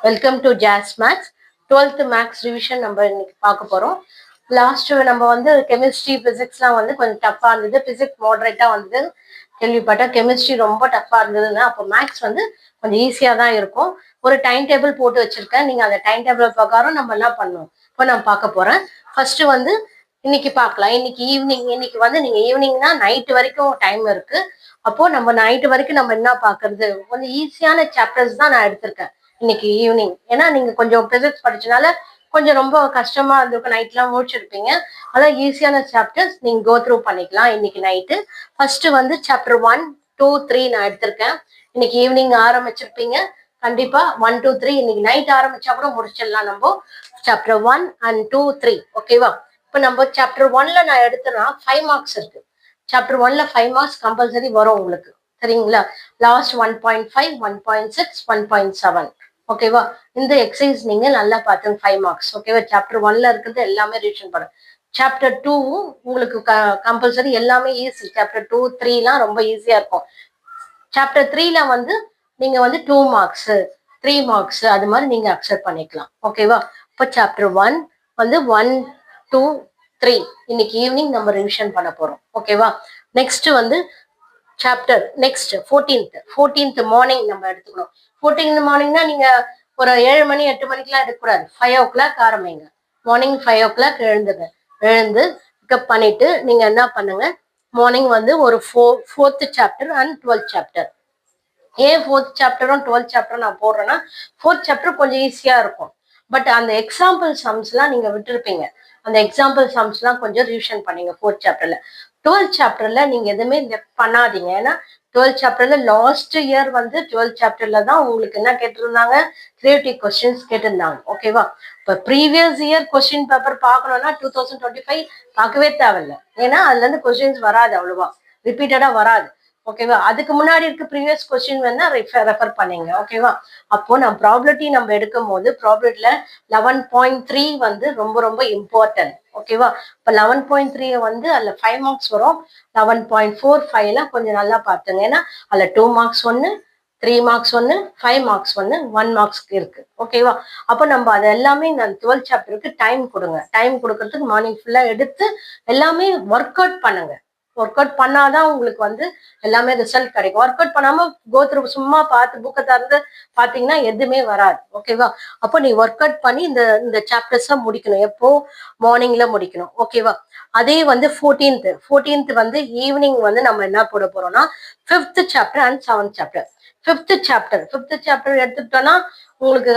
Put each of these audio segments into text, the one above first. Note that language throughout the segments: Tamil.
வெல்கம் டு ஜாஸ் மேக்ஸ் 12th மேக்ஸ் ரிவிஷன் நம்ம இன்னைக்கு பார்க்க போகிறோம். லாஸ்ட் நம்ம வந்து கெமிஸ்ட்ரி ஃபிசிக்ஸ்லாம் வந்து கொஞ்சம் டஃப்பாக இருந்தது, ஃபிசிக்ஸ் மாடரேட்டாக வந்தது கேள்விப்பட்டேன். கெமிஸ்ட்ரி ரொம்ப டஃப்பாக இருந்ததுன்னா அப்போ மேக்ஸ் வந்து கொஞ்சம் ஈஸியாக தான் இருக்கும். ஒரு டைம் டேபிள் போட்டு வச்சுருக்கேன், நீங்கள் அந்த டைம் டேபிள் பிரகாரம் நம்ம என்ன பண்ணணும் இப்போ நான் பார்க்க போகிறேன். ஃபர்ஸ்ட் வந்து இன்னைக்கு பார்க்கலாம். இன்னைக்கு ஈவினிங், இன்னைக்கு வந்து நீங்கள் ஈவினிங்னா நைட்டு வரைக்கும் டைம் இருக்கு. அப்போ நம்ம நைட்டு வரைக்கும் நம்ம என்ன பார்க்கறது, கொஞ்சம் ஈஸியான சாப்டர்ஸ் தான் நான் எடுத்திருக்கேன் இன்னைக்கு ஈவினிங். ஏன்னா நீங்க கொஞ்சம் பிசிக்ஸ் படிச்சனால கொஞ்சம் ரொம்ப கஷ்டமா இருந்திருக்கும், நைட்லாம் முடிச்சிருப்பீங்க. அதான் ஈஸியான சாப்டர்ஸ் நீங்க கோ த்ரூ பண்ணிக்கலாம் இன்னைக்கு நைட்டு. ஃபர்ஸ்ட் வந்து சாப்டர் 1, 2, 3 நான் எடுத்திருக்கேன். இன்னைக்கு ஈவினிங் ஆரம்பிச்சிருப்பீங்க கண்டிப்பா. 1, 2, 3 இன்னைக்கு நைட் ஆரம்பிச்சா கூட முடிச்சிடலாம் நம்ம சாப்டர் 1 and 2, 3. ஓகேவா? இப்போ நம்ம சாப்டர் 1ல நான் எடுத்தேன்னா 5 மார்க்ஸ் இருக்கு. சாப்டர் 1ல 5 மார்க்ஸ் கம்பல்சரி வரும் உங்களுக்கு, சரிங்களா? லாஸ்ட் 1.5, 1.6, 1.7. ஓகேவா? இந்த எக்ஸசைஸ் நீங்க நல்லா பார்த்துங்க, 5 மார்க்ஸ். ஓகேவா? சாப்டர் 1ல இருக்கிறது எல்லாமே ரிவிஷன் பண்ணுங்க. சாப்டர் 2 உங்களுக்கு கம்பல்சரி எல்லாமே ஈஸி. சாப்டர் 2, 3லாம் ரொம்ப ஈஸியா இருக்கும். சாப்டர் 3ல வந்து நீங்க வந்து 2 மார்க்ஸ், 3 மார்க்ஸ் அது மாதிரி நீங்க அக்செப்ட் பண்ணிக்கலாம். ஓகேவா? இப்போ சாப்டர் 1 வந்து 1, 2, 3 இன்னைக்கு ஈவினிங் நம்ம ரிவிஷன் பண்ண போறோம். ஓகேவா? நெக்ஸ்ட் வந்து சாப்டர் நெக்ஸ்ட் 14th மார்னிங் நம்ம எடுத்துக்கணும். 14th மார்னிங்னா நீங்க ஒரு 7 மணி 8 மணிக்கெல்லாம் எடுக்கக்கூடாது. 5 o'clock ஆரம்பிங்க. Morning 5 o'clock எழுந்துங்க. எழுந்து பிக்கப் பண்ணிட்டு நீங்க என்ன பண்ணுங்க, மார்னிங் வந்து ஒரு 4th chapter and 12th chapter. ஏன் 4th சாப்டரும் 12th சாப்டரும் நான் போடுறேன்னா, 4th சாப்டர் கொஞ்சம் ஈஸியா இருக்கும். பட் அந்த எக்ஸாம்பிள் சம்ஸ்லாம் நீங்க விட்டுருப்பீங்க. அந்த எக்ஸாம்பிள் சம்ஸ்லாம் கொஞ்சம் ரிவிஷன் பண்ணீங்க 4th சாப்டர்ல. 12th சாப்டர்ல நீங்க எதுவுமே லெஃப்ட் பண்ணாதீங்க. ஏன்னா 12th சாப்டர்ல லாஸ்ட் இயர் வந்து 12th சாப்டர்ல தான் உங்களுக்கு என்ன கேட்டிருந்தாங்க, கிரியேட்டிவ் கொஸ்டின்ஸ் கேட்டிருந்தாங்க. ஓகேவா? இப்போ ப்ரீவியஸ் இயர் கொஸ்டின் பேப்பர் பார்க்கணும்னா 2025 பார்க்கவே தேவையில்லை. ஏன்னா அதுல இருந்து கொஸ்டின்ஸ் வராது, அவ்வளவா ரிப்பீட்டடா வராது. ஓகேவா? அதுக்கு முன்னாடி இருக்க ப்ரீவியஸ் கொஸ்டின் வேணா ரெஃபர் பண்ணீங்க. ஓகேவா? அப்போ நம்ம ப்ராபபிலிட்டி நம்ம எடுக்கும் போது ப்ராபபிலிட்டில 11.3 வந்து ரொம்ப ரொம்ப இம்பார்ட்டன்ட். ஓகேவா? இப்போ 11.3 வந்து அதில் 5 மார்க்ஸ் வரும். 11.45 கொஞ்சம் நல்லா பார்த்துங்க. ஏன்னா அதில் 2 மார்க்ஸ் ஒன்று, 3 மார்க்ஸ் ஒன்று, 5 மார்க்ஸ் ஒன்று, 1 மார்க்ஸ்க்கு இருக்கு. ஓகேவா? அப்போ நம்ம அது எல்லாமே நான் 12th சாப்டருக்கு டைம் கொடுங்க. டைம் கொடுக்கறதுக்கு மார்னிங் ஃபுல்லாக எடுத்து எல்லாமே ஒர்க் அவுட் பண்ணுங்க. ஒர்க் அவுட் பண்ணாதான் உங்களுக்கு வந்து எல்லாமே ரிசல்ட் கிடைக்கும். ஒர்க் அவுட் பண்ணாம கோத்ரூ சும்மா பார்த்து புக்கை திறந்து பார்த்தீங்கன்னா எதுவுமே வராது. ஓகேவா? அப்போ நீ ஒர்க் அவுட் பண்ணி இந்த இந்த சாப்டர்ஸை முடிக்கணும். எப்போ? மார்னிங்ல முடிக்கணும். ஓகேவா? அதே வந்து 14th வந்து ஈவினிங் வந்து நம்ம என்ன போட போறோம்னா 5th chapter and 7th chapter. 5th chapter எடுத்துக்கிட்டோம்னா உங்களுக்கு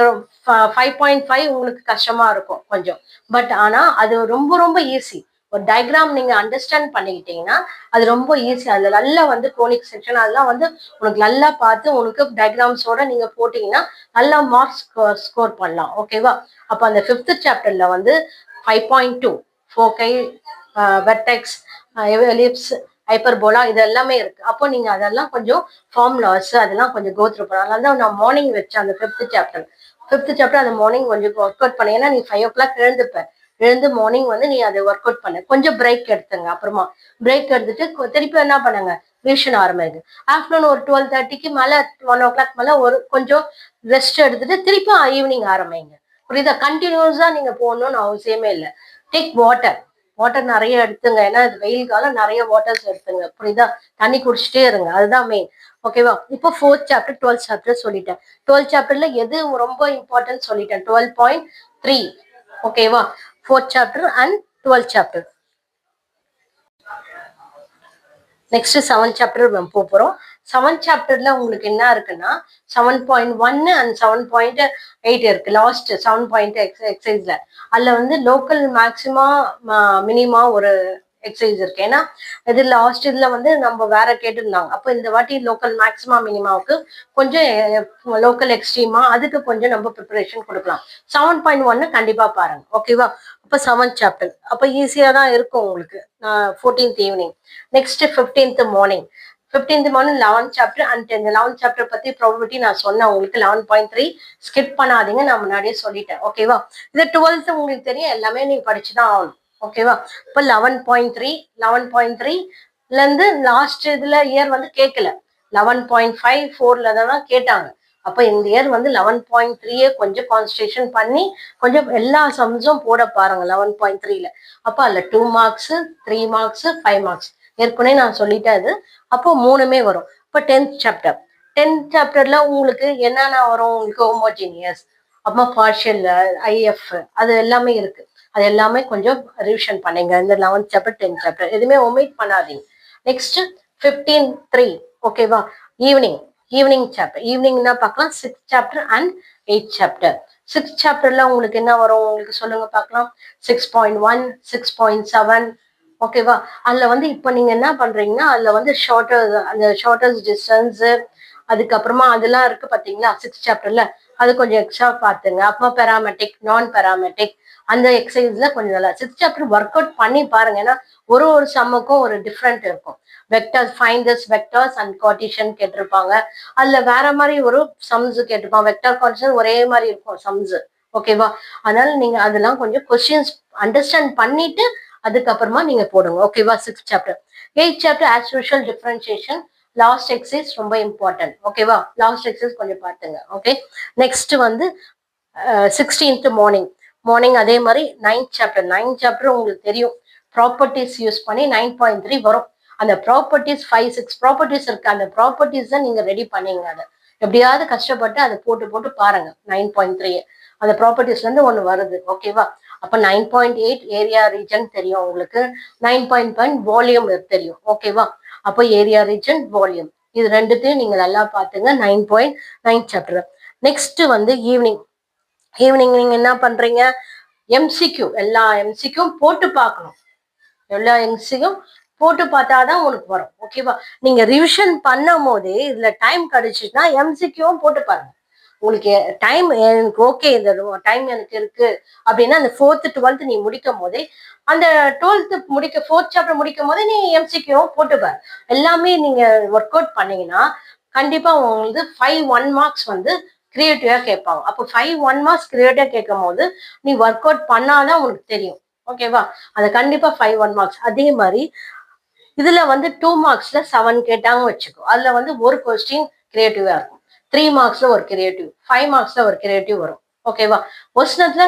5.5 உங்களுக்கு கஷ்டமா இருக்கும் கொஞ்சம். பட் ஆனா அது ரொம்ப ரொம்ப ஈஸி. ஒரு டயக்ராம் நீங்க அண்டர்ஸ்டாண்ட் பண்ணிக்கிட்டீங்கன்னா அது ரொம்ப ஈஸி. அதுல நல்லா வந்து கோனிக் செக்ஷன் அதெல்லாம் வந்து உனக்கு நல்லா பார்த்து உனக்கு டயக்ராம்ஸோட நீங்க போட்டீங்கன்னா நல்லா மார்க்ஸ் ஸ்கோர் பண்ணலாம். ஓகேவா? அப்ப அந்த 5th சாப்டர்ல வந்து 5.2 ஃபோகை, வெர்டெக்ஸ், எலிப்ஸ், ஹைப்பர்போலா இது எல்லாமே இருக்கு. அப்போ நீங்க அதெல்லாம் கொஞ்சம் ஃபார்முலாஸ் அதெல்லாம் கொஞ்சம் கோத்ரூ பண்ணலாம். அதனால தான் நான் மார்னிங் வச்சேன் அந்த 5th சாப்டர் அந்த மார்னிங் கொஞ்சம் ஒர்க் அவுட் பண்ண. ஏன்னா நீ 5 o'clock எழுந்து மார்னிங் வந்து நீ அதை ஒர்க் அவுட் பண்ண. கொஞ்சம் பிரேக் எடுத்துங்க. அப்புறமா பிரேக் எடுத்துட்டு திருப்பி என்ன பண்ணுங்க, ரிவிஷன் ஆரம்பிங்க. ஆஃப்டர்நூன் ஒரு 12:30க்கு மேல 1 o'clock மேல ஒரு கொஞ்சம் ரெஸ்ட் எடுத்துட்டு திருப்பி ஈவினிங் ஆரம்பிங்க. புரியுதா? கண்டினியூஸா நீங்க போகணும்னு அவசியமே இல்லை. டேக் வாட்டர் நிறைய எடுத்துங்க. ஏன்னா இது வெயில் காலம், நிறைய வாட்டர்ஸ் எடுத்துங்க. புரியுதா? தண்ணி குடிச்சிட்டே இருங்க, அதுதான் மெயின். ஓகேவா? இப்போ 4th சாப்டர் 12th சாப்டர் சொல்லிட்டேன். 12th சாப்டர்ல எது ரொம்ப இம்பார்ட்டன்ட் சொல்லிட்டேன். 12.3. ஓகேவா? 4th chapter and 12th chapter. Next 7th chapter நம்ம போறோம். 7th சாப்டர்ல உங்களுக்கு என்ன இருக்குன்னா 7.1 அண்ட் 7.8 இருக்கு. லாஸ்ட் 7.8 எக்ஸசைஸ்ல அதுல வந்து லோக்கல் மேக்சிமா மினிமா ஒரு எக்ஸசைஸ் இருக்கு. ஏன்னா இது லாஸ்ட் இதுல வந்து நம்ம வேற கேட்டிருந்தாங்க. அப்போ இந்த வாட்டி லோக்கல் மேக்சிமா மினிமாவுக்கு கொஞ்சம் லோக்கல் எக்ஸ்ட்ரீமா அதுக்கு கொஞ்சம் நம்ம ப்ரிப்பரேஷன் கொடுக்கலாம். 7.1 கண்டிப்பா பாருங்க. ஓகேவா? அப்போ 7th சாப்டர் அப்போ ஈஸியா தான் இருக்கும் உங்களுக்கு 14th evening. Next 15th morning 11th chapter and 10th 11th chapter பத்தி ப்ராபபிலிட்டி நான் சொன்னேன் உங்களுக்கு. 11.3 ஸ்கிப் பண்ணாதீங்க, நான் முன்னாடியே சொல்லிட்டேன். ஓகேவா? இது 12th உங்களுக்கு தெரியும், எல்லாமே நீங்க படிச்சுதான் ஆகணும். ஓகேவா? இப்போ 11.3ல இருந்து லாஸ்ட் இதுல இயர் வந்து கேட்கல. 11.54ல தான் கேட்டாங்க. அப்போ இந்த இயர் வந்து 11.3 கொஞ்சம் கான்சன்ட்ரேஷன் பண்ணி கொஞ்சம் எல்லா சம்ஸும் போட பாருங்க 11.3ல. அப்போ அதில் 2 மார்க்ஸ், 3 மார்க்ஸ், 5 மார்க்ஸ் ஏற்கனவே நான் சொல்லிட்டேன் அது. அப்போ 3மே வரும். இப்போ 10th சாப்டர் 10th சாப்டர்ல உங்களுக்கு என்னென்ன வரும்? உங்களுக்கு ஹோமோஜீனியஸ், அப்புறமா பார்ஷியல், ஐஎஃப், அது எல்லாமே இருக்கு. அது எல்லாமே கொஞ்சம் ரிவிஷன் பண்ணீங்க இந்த 11th சாப்டர் 10th சாப்டர் எதுவுமே ஒமிட் பண்ணாதீங்க. நெக்ஸ்ட் 15.3 ஓகேவா? ஈவினிங் சாப்டர் ஈவினிங்னா பார்க்கலாம் 6th chapter and 8th chapter. 6th சாப்டர்ல உங்களுக்கு என்ன வரும் உங்களுக்கு சொல்லுங்க பார்க்கலாம். 6.1, 6.7 ஓகேவா? அதுல வந்து இப்போ நீங்க என்ன பண்றீங்கன்னா அதுல வந்து ஷார்ட்டஸ்ட் டிஸ்டன்ஸ், அதுக்கப்புறமா அதெல்லாம் இருக்கு பாத்தீங்களா 6th சாப்டர்ல, அது கொஞ்சம் எக்ஸ்ட்ரா பாத்துங்க. அப்புறமா பெராமெட்ரிக், நான் பெராமெட்ரிக் அந்த எக்ஸசைஸ்ல கொஞ்சம் நல்லா 6th சாப்டர் ஒர்க் அவுட் பண்ணி பாருங்க. ஏன்னா ஒரு சம்முக்கும் ஒரு டிஃப்ரெண்ட் இருக்கும். Vectors, find this vectors and Cartesian கேட்டிருப்பாங்க. அதுல வேற மாதிரி ஒரு சம்ஸ் கேட்டிருப்பாங்க. வெக்டர் கார்ட்டீசியன் ஒரே மாதிரி இருக்கும் சம்ஸ். ஓகேவா? அதனால நீங்க அதெல்லாம் கொஞ்சம் கொஸ்டின்ஸ் அண்டர்ஸ்டாண்ட் பண்ணிட்டு அதுக்கப்புறமா நீங்க போடுங்க. ஓகேவா? 6th chapter. 8th chapter as usual differentiation, last exercise ரொம்ப இம்பார்ட்டன்ட். ஓகேவா? லாஸ்ட் எக்ஸசைஸ் கொஞ்சம் பார்த்துங்க. ஓகே. நெக்ஸ்ட் வந்து 16th மார்னிங் அதே மாதிரி 9th சாப்டர் உங்களுக்கு தெரியும். ப்ராப்பர்ட்டிஸ் யூஸ் பண்ணி 9.3 வரும். அந்த ப்ராப்பர்ட்டிஸ் 5-6 ப்ராப்பர்ட்டிஸ் இருக்கு. அந்த ப்ராப்பர்ட்டிஸ் தான் நீங்க ரெடி பண்ணீங்க. அதை எப்படியாவது கஷ்டப்பட்டு அதை போட்டு பாருங்க. 9.3 அந்த ப்ராப்பர்ட்டிஸ்ல இருந்து ஒண்ணு வருது. ஓகேவா? அப்ப 9.8 ஏரியா ரீஜன் தெரியும் உங்களுக்கு. 9.1 வால்யூம் தெரியும். ஓகேவா? அப்போ ஏரியா ரீஜன், வால்யூம் இது ரெண்டுத்தையும் நீங்க நல்லா பாத்துங்க 9.9 சாப்டர். நெக்ஸ்ட் வந்து ஈவினிங் நீங்க என்ன பண்றீங்க? எம்சிக்யூ எல்லா எம்சிக்யூ போட்டு பார்க்கணும். எல்லா எம்சிக்யூ போட்டு பார்த்தாதான் உனக்கு வரும். ஓகேவா? நீங்க ரிவிஷன் பண்ணும் போதே இதுல டைம் கிடைச்சிச்சுன்னா எம்சிக்யூவும் போட்டு பாருங்க. உங்களுக்கு டைம் எனக்கு ஓகே இந்த டைம் எனக்கு இருக்கு அப்படின்னா அந்த 4th 12th நீ முடிக்கும் போதே அந்த 12th 4th சாப்டர் முடிக்கும் போதே நீ எம்சிக்யூவும் போட்டு பாரு. எல்லாமே நீங்க ஒர்க் அவுட் பண்ணீங்கன்னா கண்டிப்பா உங்களுக்கு 5 1 மார்க்ஸ் வந்து கிரியேட்டிவா கேட்பாங்க. அப்போ 5 1 மார்க்ஸ் கிரியேட்டிவா கேட்கும் போது நீ ஒர்க் அவுட் பண்ணாதான் உனக்கு தெரியும். ஓகேவா? அதை கண்டிப்பா 5 1 மார்க்ஸ். அதே மாதிரி இதுல வந்து 2 மார்க்ஸ்ல 7 கேட்டாங்க வச்சுக்கோ. அதுல வந்து ஒரு கொஸ்டின் கிரியேட்டிவா இருக்கும். 3 மார்க்ஸ்ல ஒரு கிரியேட்டிவ், 5 மார்க்ஸ்ல ஒரு கிரியேட்டிவ் வரும். ஓகேவா? வருஷத்துல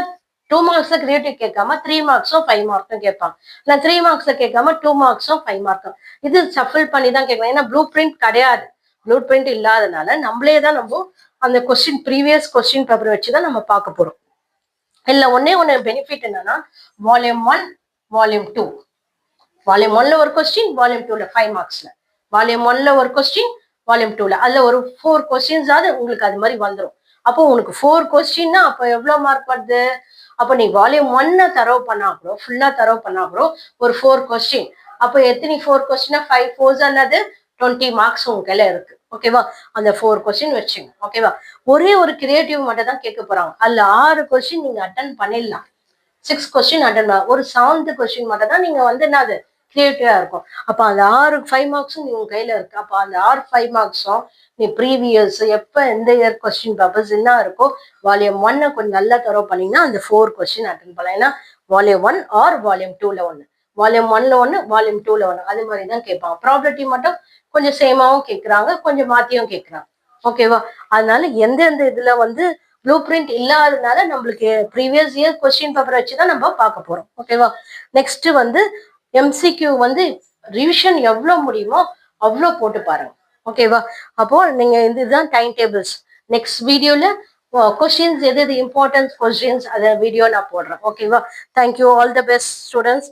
2 மார்க்ஸ்ல கிரியேட்டிவ் கேட்காம 3 மார்க்ஸும் 5 மார்க்கும் கேட்பாங்க. இல்ல 3 மார்க்ஸ்ல கேட்காம 2 மார்க்ஸும் 5 மார்க்கும். இது சஃபில் பண்ணி தான் கேட்கலாம். ஏன்னா ப்ளூ பிரிண்ட் கிடையாது. ப்ளூ பிரிண்ட் இல்லாதனால நம்மளே தான் நம்ம அந்த கொஸ்டின் ப்ரீவியஸ் கொஸ்டின் பேப்பர் வச்சுதான் நம்ம பார்க்க போறோம். இல்ல ஒண்ணு பெனிஃபிட் என்னன்னா வால்யூம் 1 வால்யூம் 2 வால்யூம் 1ல ஒரு கொஸ்டின், வால்யூம் 2ல 5 மார்க்ஸ்ல. வால்யூம் 1ல ஒரு கொஸ்டின், வால்யூம் 2ல அதுல ஒரு 4 கொஸ்டின்ஸ் ஆகுது உங்களுக்கு அது மாதிரி வந்துடும். அப்போ உனக்கு 4 கொஸ்டின்னா அப்போ எவ்வளவு மார்க் வருது? அப்போ நீ வால்யூம் 1 தரவு பண்ணா கூட ஃபுல்லா தரவு பண்ணா கூட ஒரு 4 கொஸ்டின். அப்போ எத்தனை 4 கொஸ்டினா 5 4s அல்லது 20 மார்க்ஸ் உங்க கையில இருக்கு. ஓகேவா? அந்த 4 கொஸ்டின் வச்சுங்க. ஓகேவா? ஒரே ஒரு கிரியேட்டிவ் மட்டும் தான் கேட்க போறாங்க. அதுல 6 கொஸ்டின் நீங்க அட்டன் பண்ணிடலாம். 6 கொஸ்டின் அட்டன் பண்ணலாம். ஒரு 7th கொஸ்டின் மட்டும் தான் நீங்க வந்து என்னது கிரியேட்டிவா இருக்கும். அப்ப அந்த 6 5 மார்க்ஸும் நீ உங்க கையில இருக்கு. அப்ப அந்த 6 5 மார்க்ஸும் நீ ப்ரீவியஸ் எப்ப எந்த இயர் கொஸ்டின் பேப்பர்ஸ் என்ன இருக்கோ வால்யூம் 1 கொஞ்சம் நல்லா தரவு பண்ணீங்கன்னா அந்த 4 கொஸ்டின் அட்டன் பண்ணலாம். ஏன்னா வால்யூம் 1 ஆர் வால்யூம் 2ல ஒண்ணு, வால்யூம் 1ல ஒண்ணு, வால்யூம் 2ல ஒண்ணு, அது மாதிரி தான் கேட்பாங்க. ப்ராபபிலிட்டி மட்டும் கொஞ்சம் சேமாவும் கேட்கறாங்க, கொஞ்சம் மாத்தியும் கேட்கறாங்க. ஓகேவா? அதனால எந்தெந்த இதுல வந்து ப்ளூ பிரிண்ட் இல்லாததுனால நம்மளுக்கு ப்ரீவியஸ் இயர் கொஸ்டின் பேப்பர் வச்சுதான் நம்ம பார்க்க போறோம். ஓகேவா? நெக்ஸ்ட் வந்து எம்சிக்யூ வந்து ரிவிஷன் எவ்வளவு முடியுமோ அவ்வளோ போட்டு பாருங்க. ஓகேவா? அப்போ நீங்க இதுதான் டைம் டேபிள்ஸ். நெக்ஸ்ட் வீடியோல கொஸ்டின்ஸ் எது இம்பார்ட்டன்ஸ் கொஸ்டின்ஸ் அதை வீடியோ நான் போடுறேன். ஓகேவா? Thank you. All the best students.